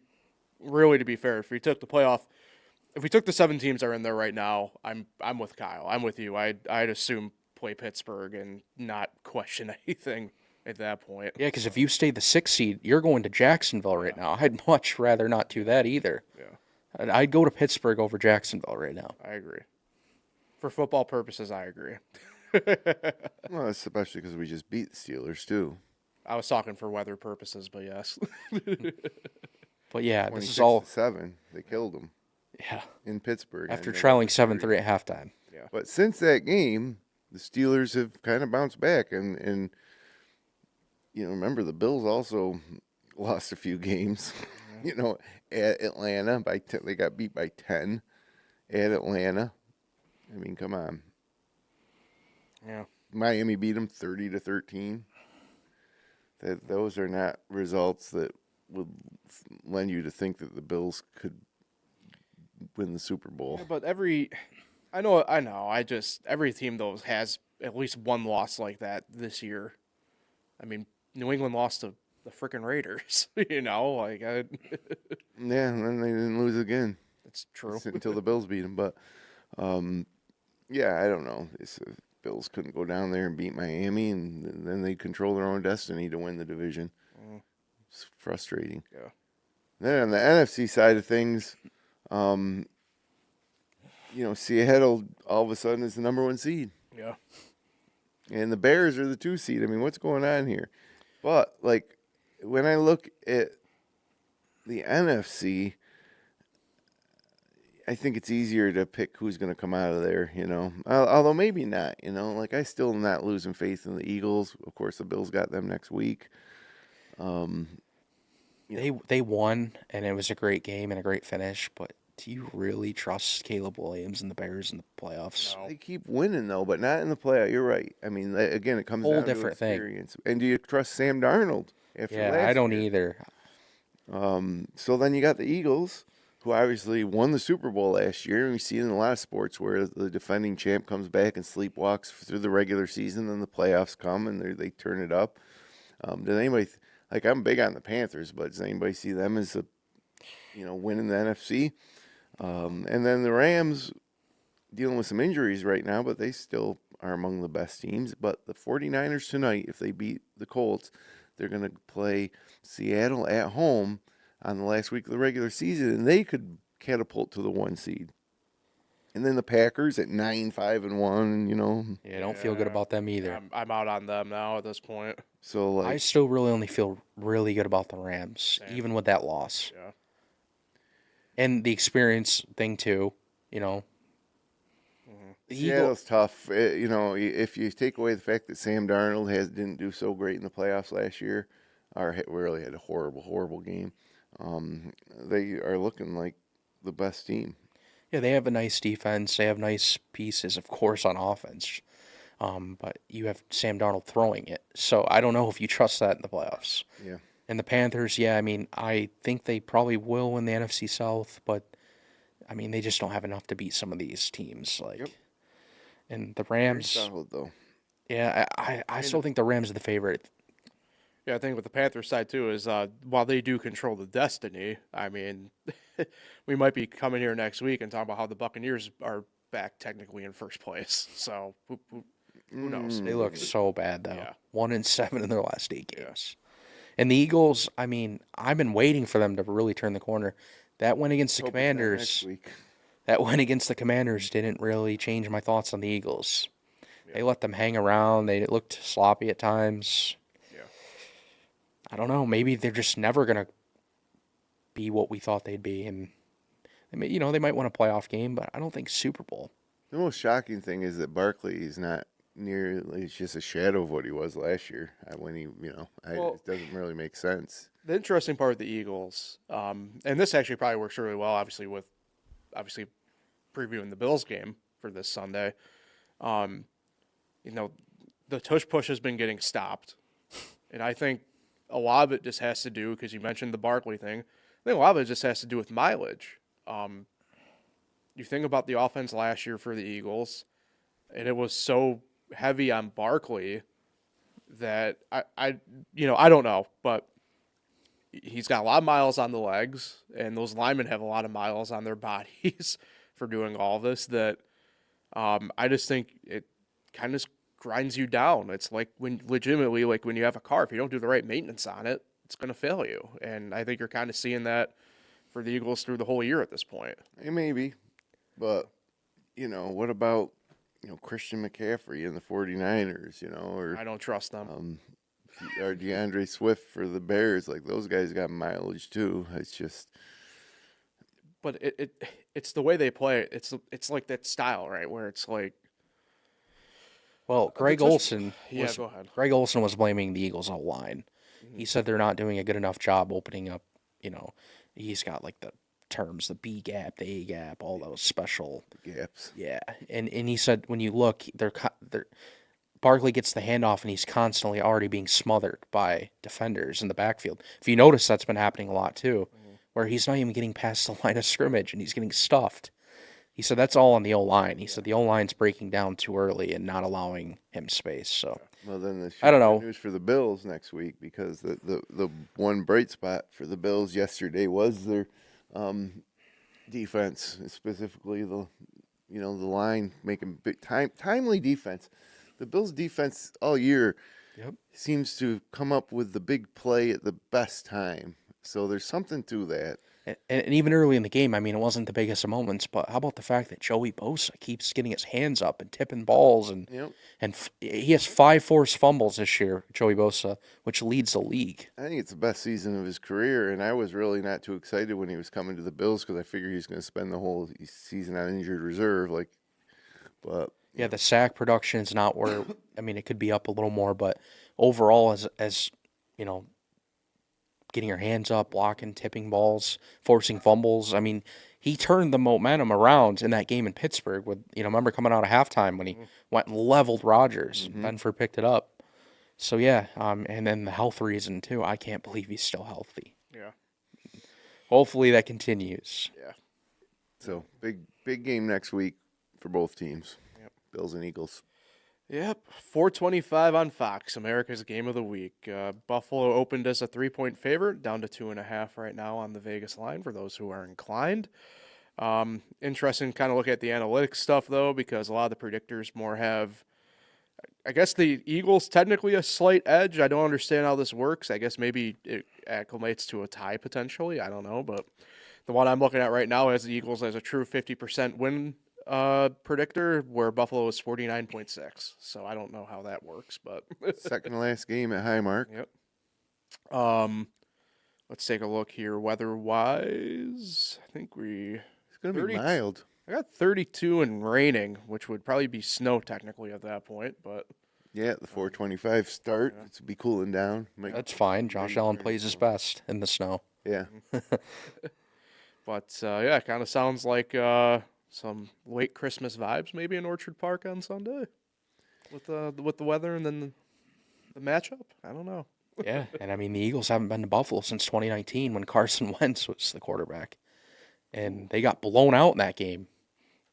really, to be fair, if we took the 7 teams that are in there right now, I'm with Kyle. I'm with you. I'd assume play Pittsburgh and not question anything at that point. Yeah, because if you stay the 6th seed, you're going to Jacksonville right now. I'd much rather not do that either. Yeah, I'd go to Pittsburgh over Jacksonville right now. I agree. For football purposes, I agree. Well, especially because we just beat the Steelers too. I was talking for weather purposes, but yes. But yeah, this is all 7. They killed them. Yeah, in Pittsburgh after trailing 7-3 at halftime. Yeah, but since that game, the Steelers have kind of bounced back, and remember the Bills also lost a few games. At Atlanta they got beat by 10 at Atlanta. I mean, come on. Yeah. Miami beat them 30-13. those are not results that would lend you to think that the Bills could win the Super Bowl. Yeah, but I know. Every team though has at least one loss like that this year. I mean, New England lost to the freaking Raiders. Yeah, and then they didn't lose again. It's true. Until the Bills beat them. But yeah, I don't know. Bills couldn't go down there and beat Miami, and then they control their own destiny to win the division. It's frustrating. Yeah. Then on the NFC side of things, Seattle all of a sudden is the number 1 seed. Yeah. And the Bears are the 2 seed. I mean, what's going on here? But, like, when I look at the NFC, I think it's easier to pick who's going to come out of there, Although maybe not, Like, I still am not losing faith in the Eagles. Of course, the Bills got them next week. They won, and it was a great game and a great finish, but do you really trust Caleb Williams and the Bears in the playoffs? No. They keep winning, though, but not in the playoff. You're right. I mean, again, it comes Whole down different to thing. experience. And do you trust Sam Darnold after last Yeah, I don't year? either. So then you got the Eagles, who obviously won the Super Bowl last year. And we see it in a lot of sports where the defending champ comes back and sleepwalks through the regular season, and the playoffs come and they turn it up. Does anybody I'm big on the Panthers, but does anybody see them as winning the NFC? And then the Rams dealing with some injuries right now, but they still are among the best teams. But the 49ers tonight, if they beat the Colts, they're going to play Seattle at home on the last week of the regular season, and they could catapult to the 1 seed. And then the Packers at 9-5-1, Yeah, I don't feel good about them either. I'm out on them now at this point. So I still really only feel really good about the Rams, Same. even with that loss. Yeah. And the experience thing, too, The Seattle's tough. If you take away the fact that Sam Darnold didn't do so great in the playoffs last year, or really had a horrible, horrible game, they are looking like the best team. Yeah, they have a nice defense. They have nice pieces, of course, on offense. But you have Sam Darnold throwing it. So I don't know if you trust that in the playoffs. Yeah. And the Panthers, I mean, I think they probably will win the NFC South, but, I mean, they just don't have enough to beat some of these teams. Yep. And the Very Rams, solid, though. yeah, I still think the Rams are the favorite. Yeah, I think with the Panthers side too is while they do control the destiny, I mean, we might be coming here next week and talking about how the Buccaneers are back technically in first place. So who knows? They look so bad, though. Yeah. 1-7 in their last 8 games. And the Eagles, I mean, I've been waiting for them to really turn the corner. That win against the Hope it's not Commanders. next week. That win against the Commanders didn't really change my thoughts on the Eagles. They let them hang around. They looked sloppy at times. Yeah. I don't know. Maybe they're just never going to be what we thought they'd be. And, they might win a playoff game, but I don't think Super Bowl. The most shocking thing is that Barkley is not nearly, it's just a shadow of what he was last year. When he, it doesn't really make sense. The interesting part with the Eagles, and this actually probably works really well, obviously previewing the Bills game for this Sunday. The tush push has been getting stopped, and I think a lot of it just has to do, because you mentioned the Barkley thing, I think a lot of it just has to do with mileage. You think about the offense last year for the Eagles, and it was so heavy on Barkley that I don't know, but he's got a lot of miles on the legs, and those linemen have a lot of miles on their bodies for doing all this, that I just think it kind of grinds you down. It's like when you have a car, if you don't do the right maintenance on it, it's going to fail you. And I think you're kind of seeing that for the Eagles through the whole year at this point. Maybe. But, what about, Christian McCaffrey and the 49ers, or I don't trust them. or DeAndre Swift for the Bears. Like, those guys got mileage too. It's just. But it's the way they play. It's like that style, right? Where it's like. Well, Greg Olson. Yeah, go ahead. Greg Olson was blaming the Eagles' whole line. Mm-hmm. He said they're not doing a good enough job opening up. He's got like the terms, the B gap, the A gap, all those special Gaps. Yeah, and he said when you look, they're Barkley gets the handoff and he's constantly already being smothered by defenders in the backfield. If you notice, that's been happening a lot too, where he's not even getting past the line of scrimmage and he's getting stuffed. He said that's all on the O-line. He said the O-line's breaking down too early and not allowing him space. So, Well, then I don't know. news for the Bills next week, because the one bright spot for the Bills yesterday was their defense, specifically the line making big timely defense. The Bills' defense all year seems to come up with the big play at the best time. So there's something to that. And even early in the game, I mean, it wasn't the biggest of moments, but how about the fact that Joey Bosa keeps getting his hands up and tipping balls, and he has 5 forced fumbles this year, Joey Bosa, which leads the league. I think it's the best season of his career, and I was really not too excited when he was coming to the Bills, because I figured he was going to spend the whole season on injured reserve. But yeah, the sack production is not where, I mean, it could be up a little more, but overall, as you know, getting your hands up, blocking, tipping balls, forcing fumbles. I mean, he turned the momentum around in that game in Pittsburgh with, remember coming out of halftime when he went and leveled Rodgers. Benford picked it up. So, yeah, and then the health reason, too. I can't believe he's still healthy. Yeah. Hopefully that continues. Yeah. So, big game next week for both teams. Yep. Bills and Eagles. Yep, 4:25 on Fox, America's Game of the Week. Buffalo opened as a 3-point favorite, down to 2.5 right now on the Vegas line for those who are inclined. Interesting kind of look at the analytics stuff, though, because a lot of the predictors more have, I guess the Eagles technically a slight edge. I don't understand how this works. I guess maybe it acclimates to a tie potentially. I don't know, but the one I'm looking at right now has the Eagles as a true 50% win predictor, where Buffalo is 49.6. So I don't know how that works, but Second to last game at Highmark. Yep. Let's take a look here. Weather-wise, I think It's going to be mild. I got 32 and raining, which would probably be snow technically at that point, but Yeah, the 4:25 start. It's be cooling down. That's fine. Josh Allen plays his best in the snow. Yeah. But yeah, it kind of sounds like some late Christmas vibes maybe in Orchard Park on Sunday with the weather and then the matchup. I don't know. Yeah, and I mean the Eagles haven't been to Buffalo since 2019 when Carson Wentz was the quarterback, and they got blown out in that game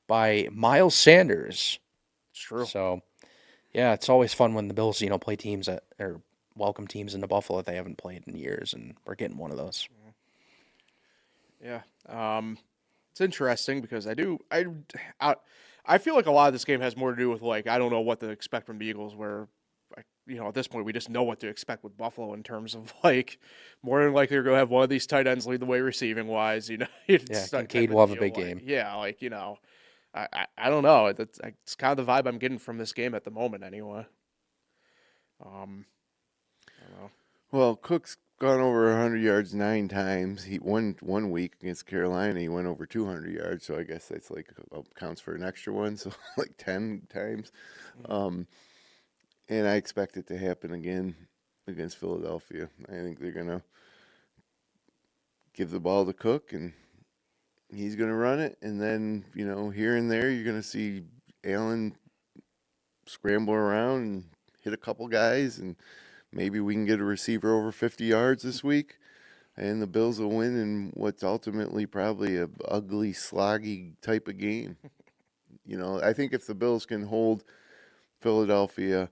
by Miles Sanders. It's true. So, yeah, it's always fun when the Bills play teams that or welcome teams into Buffalo that they haven't played in years, and we're getting one of those. Yeah. It's interesting because I feel like a lot of this game has more to do with, like, I don't know what to expect from the Eagles, where, at this point we just know what to expect with Buffalo in terms of, like, more than likely they're going to have one of these tight ends lead the way receiving wise. Yeah, Kincaid will have a big game. Yeah, I don't know. It's kind of the vibe I'm getting from this game at the moment anyway. I don't know. Well, Cook's gone over 100 yards 9 times. He won one week against Carolina. He went over 200 yards, so I guess that's counts for an extra one, so like 10 times. And I expect it to happen again against Philadelphia. I think they're going to give the ball to Cook, and he's going to run it. And then, here and there, you're going to see Allen scramble around and hit a couple guys, and maybe we can get a receiver over 50 yards this week, and the Bills will win in what's ultimately probably a ugly, sloggy type of game. I think if the Bills can hold Philadelphia,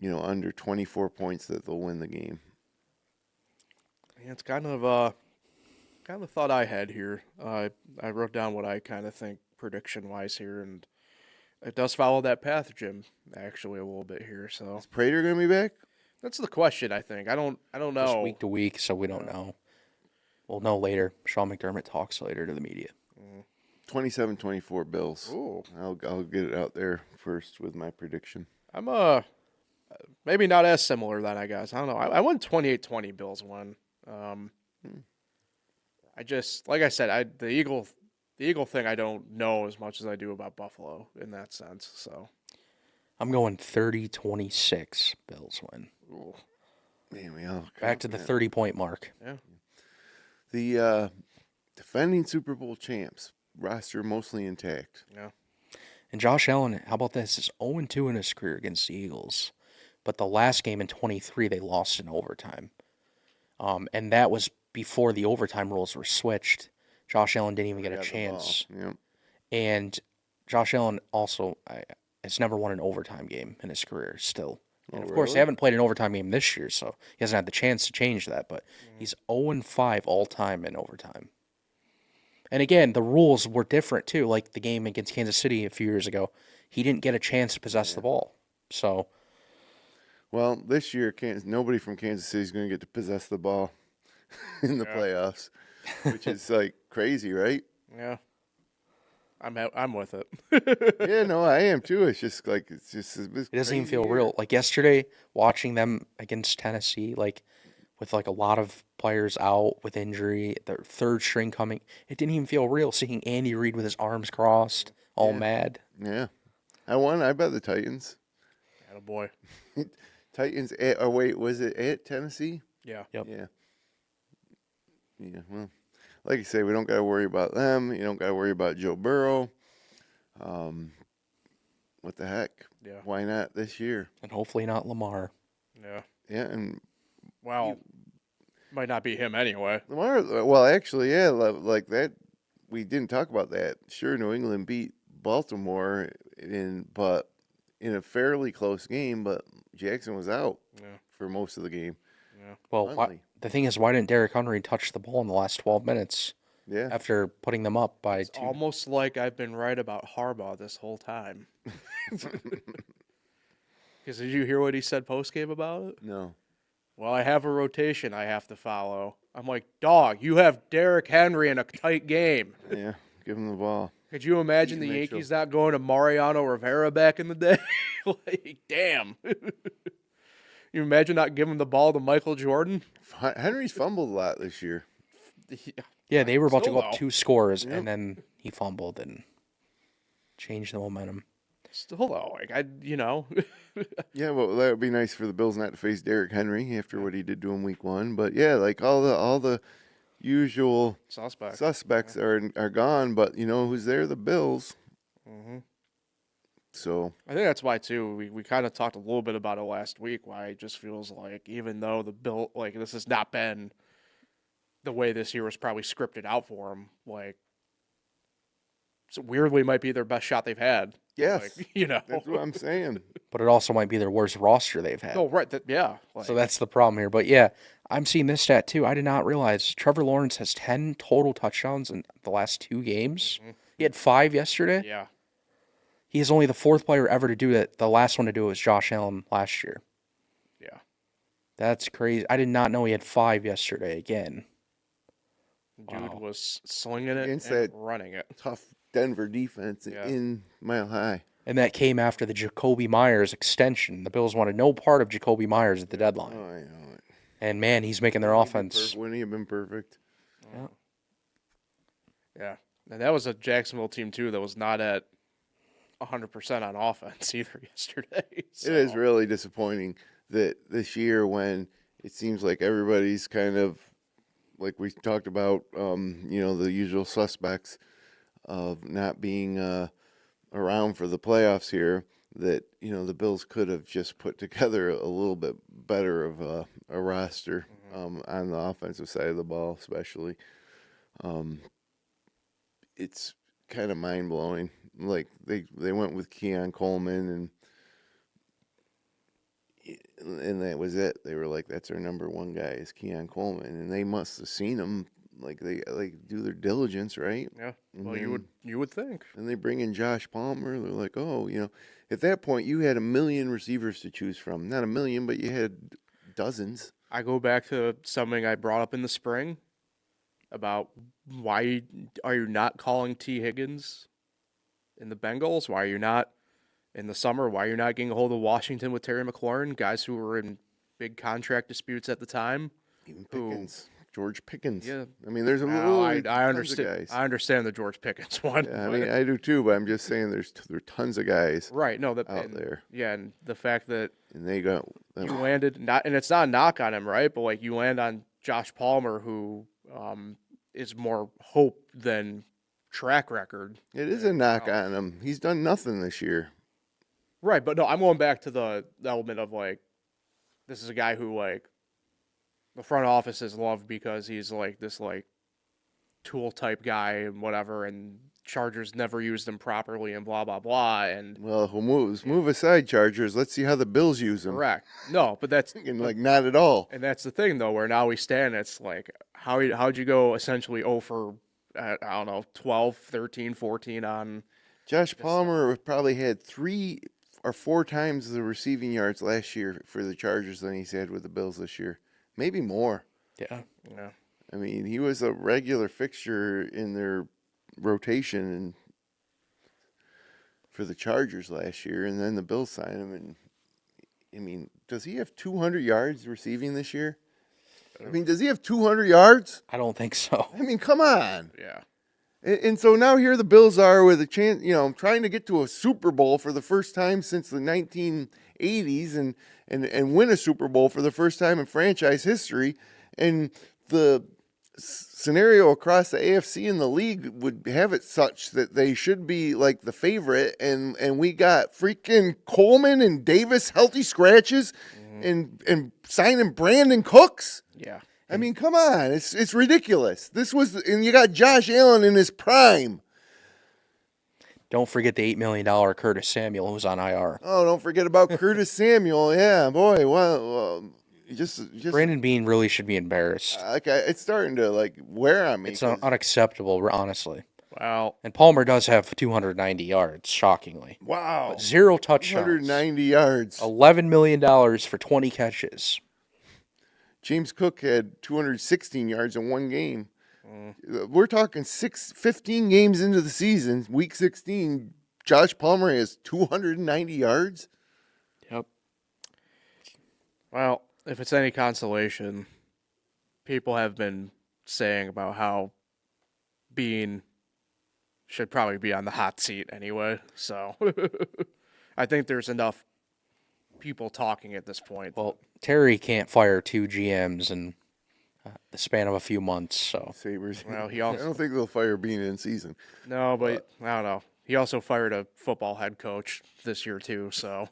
under 24 points, that they'll win the game. Yeah, it's kind of a thought I had here. I wrote down what I kind of think prediction-wise here, and it does follow that path, Jim, actually, a little bit here. So Is Prater going to be back? that's the question, I think. I don't know. Just week to week, so we don't know. We'll know later. Sean McDermott talks later to the media. 27-24 Bills. Ooh. I'll get it out there first with my prediction. I'm maybe not as similar then, I guess. I don't know. I went 28-20 Bills won. I just, like I said, the Eagle thing I don't know as much as I do about Buffalo in that sense. So I'm going 30-26 Bills win. ooh. Man, we all Back to the 30-point mark. Yeah. The defending Super Bowl champs, roster mostly intact. Yeah. And Josh Allen, how about this, is 0-2 in his career against the Eagles. But the last game in 23, they lost in overtime. And that was before the overtime rules were switched. Josh Allen didn't even get a Got the ball. chance. Yep. And Josh Allen also has never won an overtime game in his career still. And of course, they really? haven't played an overtime game this year, so he hasn't had the chance to change that. But he's 0-5 all time in overtime. And again, the rules were different too. Like the game against Kansas City a few years ago, he didn't get a chance to possess the ball. So, Well, this year, nobody from Kansas City is going to get to possess the ball in the playoffs, which is like crazy, right? Yeah. I'm with it. Yeah, no, I am too. It's just like it's it doesn't even feel real. Like yesterday, watching them against Tennessee, like with like a lot of players out with injury, their third string coming, it didn't even feel real. Seeing Andy Reid with his arms crossed, all mad. Yeah, I bet the Titans. Attaboy. Titans. Wait, was it at Tennessee? Yeah. Yep. Yeah. Yeah. Well, like you say, we don't got to worry about them. You don't got to worry about Joe Burrow. What the heck? Yeah. Why not this year? And hopefully not Lamar. Yeah. Yeah, and Well, might not be him anyway. Lamar. Well, actually, yeah, like that. We didn't talk about that. Sure, New England beat Baltimore but in a fairly close game. But Jackson was out for most of the game. Yeah. Well, Finally. the thing is, why didn't Derrick Henry touch the ball in the last 12 minutes Yeah. after putting them up by It's 2? almost like I've been right about Harbaugh this whole time. Because did you hear what he said post-game about it? No. Well, I have a rotation I have to follow. I'm like, dog, you have Derrick Henry in a tight game. Yeah. Give him the ball. Could you imagine the Mitchell. Yankees not going to Mariano Rivera back in the day? Like, damn. You imagine not giving the ball to Michael Jordan? Henry's fumbled a lot this year. Yeah, they were about to Still go up though. 2 scores, and then he fumbled and changed the momentum. Still though, like Yeah, well, that would be nice for the Bills not to face Derrick Henry after what he did to him week 1. But yeah, like all the usual suspects are gone. But you know who's there? The Bills. Mm-hmm. So I think that's why too. We kind of talked a little bit about it last week. Why it just feels like even though this has not been the way this year was probably scripted out for them, like so weirdly might be their best shot they've had. yes, Like, that's what I'm saying. But it also might be their worst roster they've had. No, right. Yeah. Like, So that's the problem here. But yeah, I'm seeing this stat too. I did not realize Trevor Lawrence has 10 total touchdowns in the last 2 games. He had 5 yesterday. yeah. He is only the 4th player ever to do it. The last one to do it was Josh Allen last year. Yeah. That's crazy. I did not know he had 5 yesterday again. Dude was slinging it Against and that running it. Tough Denver defense Yeah. in Mile High. And that came after the Jacoby Myers extension. The Bills wanted no part of Jacoby Myers at the deadline. Oh, I know it. And man, he's making their offense. Wouldn't he have been perfect? Yeah. And that was a Jacksonville team too that was not at 100% on offense either yesterday. So. It is really disappointing that this year, when it seems like everybody's kind of like we talked about, the usual suspects of not being around for the playoffs here, that the Bills could have just put together a little bit better of a roster on the offensive side of the ball, especially. It's kind of mind blowing. Like they went with Keon Coleman and that was it. They were like, that's our number 1 guy is Keon Coleman, and they must have seen him. Like they do their diligence, right? Yeah. Well, you would think. And they bring in Josh Palmer. They're like, oh, at that point you had a million receivers to choose from. Not a million, but you had dozens. I go back to something I brought up in the spring about why are you not calling T. Higgins in the Bengals? Why are you not in the summer? Why are you not getting a hold of Washington with Terry McLaurin, guys who were in big contract disputes at the time? Even Pickens. George Pickens. Yeah. I mean, there's a No, I tons of understand. guys. I understand the George Pickens one. Yeah, I mean, I do too, but I'm just saying there are tons of guys right. No, that out there. Yeah, and the fact that And they got you landed and it's not a knock on him, right? But like you land on Josh Palmer, who is more hope than track record. It is a knock on him. He's done nothing this year. Right, but no, I'm going back to the element of like, this is a guy who like the front office is loved because he's like this like tool type guy and whatever, and Chargers never used him properly and blah blah blah. And Well, we'll move aside, Chargers. Let's see how the Bills use him. correct, no, but that's And like not at all. and that's the thing though, where now we stand. It's like how'd you go essentially 0 for I don't know 12, 13, 14 on. Josh Palmer probably had 3 or 4 times the receiving yards last year for the Chargers than he's had with the Bills this year. Maybe more. Yeah. Yeah. I mean, he was a regular fixture in their rotation and for the Chargers last year, and then the Bills signed him. And I mean, does he have 200 yards receiving this year? I mean, does he have 200 yards? I don't think so. I mean, come on. Yeah. And so now here the Bills are with a chance, trying to get to a Super Bowl for the first time since the 1980s and win a Super Bowl for the first time in franchise history. And the scenario across the AFC and the league would have it such that they should be like the favorite. And we got freaking Coleman and Davis healthy scratches and signing Brandon Cooks. Yeah. I mean, come on. It's ridiculous. And you got Josh Allen in his prime. Don't forget the $8 million Curtis Samuel who's on IR. Oh, don't forget about Curtis Samuel. Yeah, boy. Well, just Brandon Beane really should be embarrassed. it's starting to like wear on me. It's unacceptable, honestly. Well, And Palmer does have 290 yards, shockingly. Wow. 0 touchdowns. 190 yards. $11 million for 20 catches. James Cook had 216 yards in one game. We're talking 15 games into the season, week 16. Josh Palmer has 290 yards. Yep. well, if it's any consolation, people have been saying about how Bean should probably be on the hot seat anyway. So I think there's enough people talking at this point. Well, Terry can't fire 2 GMs in the span of a few months, so. Sabres. Well, he I also don't think they'll fire Bean in season. no, but I don't know. He also fired a football head coach this year too. So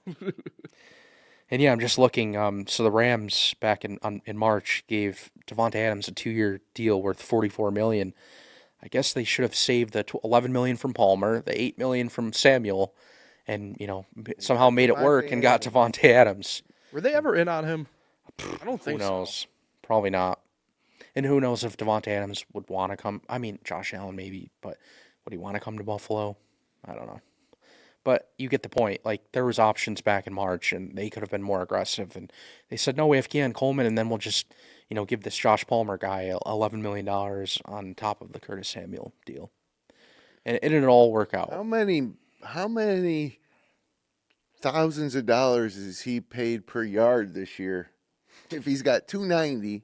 And yeah, I'm just looking. So the Rams back in March gave Davante Adams a 2-year deal worth $44 million. I guess they should have saved the $11 million from Palmer, the $8 million from Samuel, and somehow made it work and got Davante Adams. were they ever in on him? I don't Who think so. knows? Probably not. And who knows if Davante Adams would want to come? I mean, Josh Allen maybe, but would he want to come to Buffalo? I don't know. But you get the point. Like, there was options back in March, and they could have been more aggressive. And they said, no, we have Keon Coleman, and then we'll just, give this Josh Palmer guy $11 million on top of the Curtis Samuel deal. And it'll all work out. How many thousands of dollars is he paid per yard this year? If he's got 290,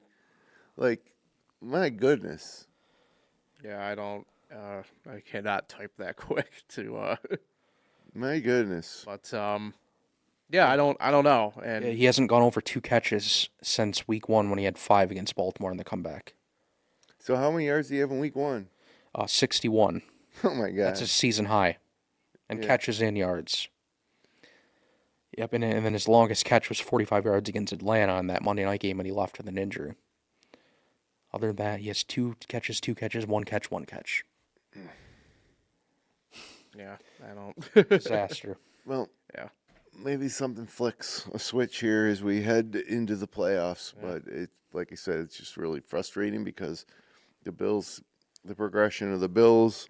like, my goodness. Yeah, I cannot type that quick to. My goodness. But yeah, I don't know. And He hasn't gone over 2 catches since week 1 when he had 5 against Baltimore in the comeback. So how many yards do you have in week 1? 61. Oh, my God. That's his season high. And Yeah. catches and yards. Yep, and then his longest catch was 45 yards against Atlanta on that Monday night game when he left with an injury. Other than that, he has 2 catches, 1 catch, 1 catch. yeah, I don't. Disaster. Well, Yeah. maybe something flicks a switch here as we head into the playoffs. Yeah. But like I said, it's just really frustrating because the progression of the Bills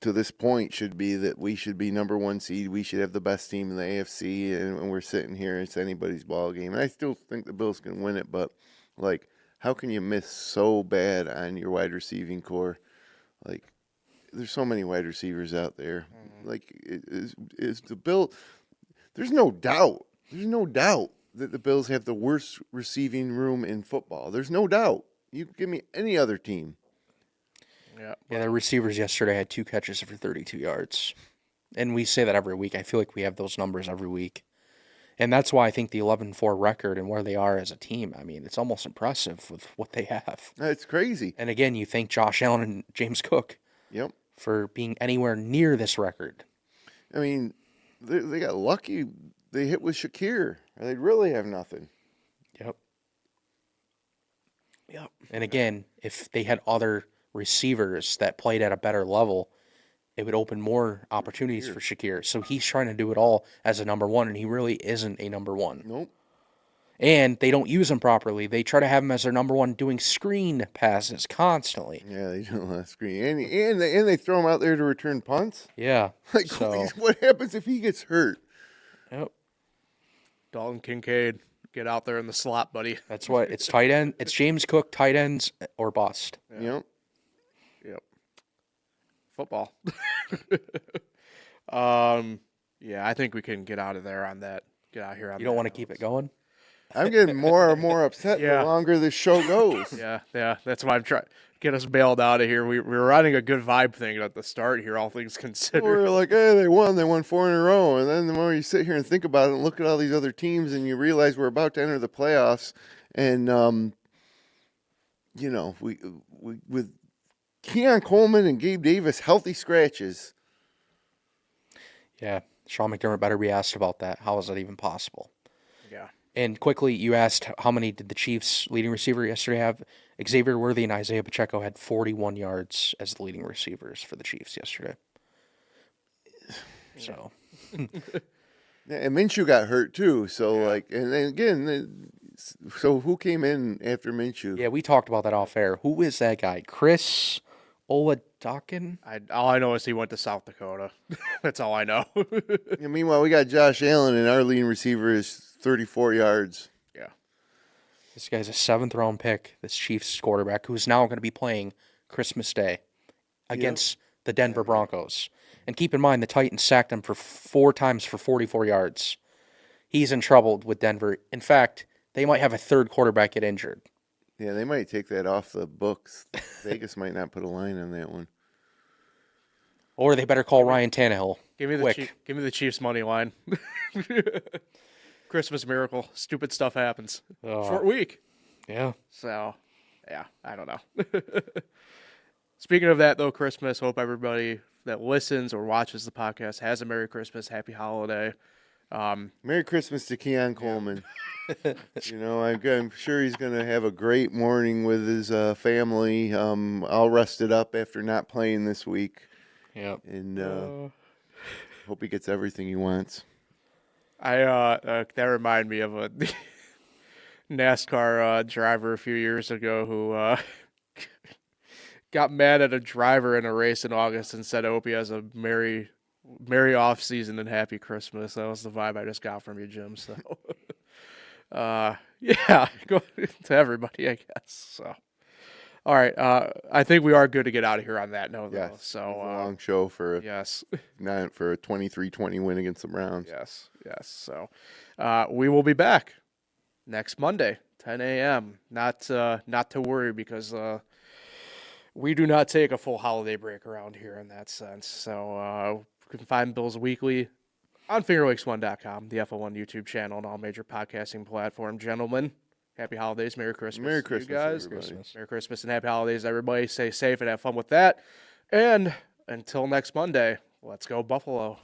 to this point should be that we should be number 1 seed. We should have the best team in the AFC, and we're sitting here. It's anybody's ball game, and I still think the Bills can win it. But like, how can you miss so bad on your wide receiving core? Like, there's so many wide receivers out there. Like, is the Bill? There's no doubt. There's no doubt that the Bills have the worst receiving room in football. There's no doubt. You can give me any other team. Yeah. Yeah, the receivers yesterday had 2 catches for 32 yards. And we say that every week. I feel like we have those numbers every week. And that's why I think the 11-4 record and where they are as a team, I mean, it's almost impressive with what they have. It's crazy. And again, you think Josh Allen and James Cook Yep. for being anywhere near this record. I mean, they got lucky. They hit with Shakir. They'd really have nothing. Yep. And again, if they had other receivers that played at a better level, it would open more opportunities for Shakir. So he's trying to do it all as a number one, and he really isn't a number one. Nope. And they don't use him properly. They try to have him as their number one doing screen passes constantly. Yeah, they do a lot of screen. And they throw him out there to return punts. Yeah. Like, So, what happens if he gets hurt? yep. Dalton Kincaid, get out there in the slot, buddy. That's what it's tight end. It's James Cook, tight ends or bust. Yep. Football. Yeah, I think we can get out of there on that. Get out here on You don't that want to note. keep it going? I'm getting more and more upset Yeah. the longer this show goes. Yeah, that's why I'm trying to get us bailed out of here. We were running a good vibe thing at the start here, all things considered. We're like, hey, they won 4 in a row. And then the more you sit here and think about it and look at all these other teams and you realize we're about to enter the playoffs. And, you know, we with Keon Coleman and Gabe Davis, healthy scratches. Yeah. Sean McDermott better be asked about that. How is that even possible? Yeah. And quickly, you asked how many did the Chiefs' leading receiver yesterday have? Xavier Worthy and Isaiah Pacheco had 41 yards as the leading receivers for the Chiefs yesterday. So, Yeah, and Minshew got hurt too. So, and then again, so who came in after Minshew? yeah, we talked about that off air. Who is that guy? Chris Oladakin? All I know is he went to South Dakota. That's all I know. And meanwhile, we got Josh Allen, and our leading receiver is 34 yards. Yeah. This guy's a 7th-round pick, this Chiefs quarterback, who's now going to be playing Christmas Day against the Denver Broncos. And keep in mind, the Titans sacked him for 4 times for 44 yards. He's in trouble with Denver. In fact, they might have a third quarterback get injured. Yeah, they might take that off the books. Vegas might not put a line on that one. Or they better call Ryan Tannehill. Give me quick. give me the Chiefs money line. Christmas miracle. Stupid stuff happens. Short week. Yeah. So, yeah, I don't know. Speaking of that, though, Christmas, hope everybody that listens or watches the podcast has a Merry Christmas, Happy Holiday. Merry Christmas to Keon Coleman. You know, I'm sure he's going to have a great morning with his family, all rested up after not playing this week. Yeah. And hope he gets everything he wants. That reminded me of a NASCAR driver a few years ago who got mad at a driver in a race in August and said, I hope he has a merry off season and happy Christmas. That was the vibe I just got from you, Jim. So, yeah, go to everybody, I guess. So, all right. I think we are good to get out of here on that note, though. Yes. So, it was a long show for a, yes. not for a 23-20 win against the Browns. Yes. So, we will be back next Monday, 10 a.m. Not to worry because we do not take a full holiday break around here in that sense. So you can find Bills Weekly on FingerLakes1.com, the FL1 YouTube channel, and all major podcasting platforms. Gentlemen, happy holidays, Merry Christmas, Merry to Christmas, you guys. everybody. Merry Christmas and happy holidays, everybody. Stay safe and have fun with that. And until next Monday, let's go Buffalo.